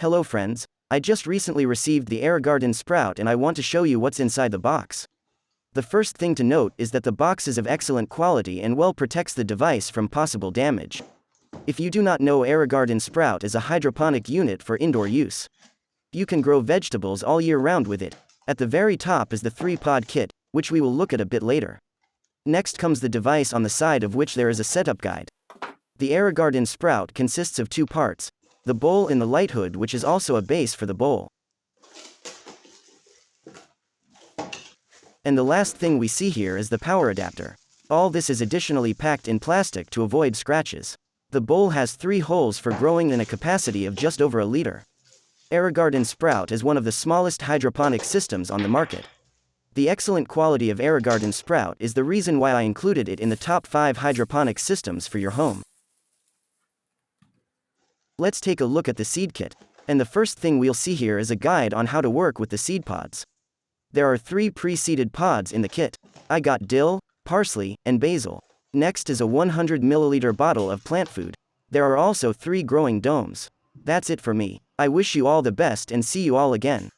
Hello friends, I just recently received the Aerogarden sprout and I want to show you what's inside the box. The first thing to note is that the box is of excellent quality and well protects the device from possible damage. If you do not know, Aerogarden sprout is a hydroponic unit for indoor use. You can grow vegetables all year round with it. At the very top is the 3-pod kit, which we will look at a bit later. Next comes the device, on the side of which there is a setup guide. The Aerogarden sprout consists of 2 parts, the bowl and the light hood, which is also a base for the bowl. And the last thing we see here is the power adapter. All this is additionally packed in plastic to avoid scratches. The bowl has 3 holes for growing and a capacity of just over a liter. Aerogarden sprout is one of the smallest hydroponic systems on the market. The excellent quality of Aerogarden sprout is the reason why I included it in the top 5 hydroponic systems for your home. Let's take a look at the seed kit, and the first thing we'll see here is a guide on how to work with the seed pods. There are 3 pre-seeded pods in the kit. I got dill, parsley, and basil. Next is a 100 milliliter bottle of plant food. There are also 3 growing domes. That's it for me. I wish you all the best and see you all again.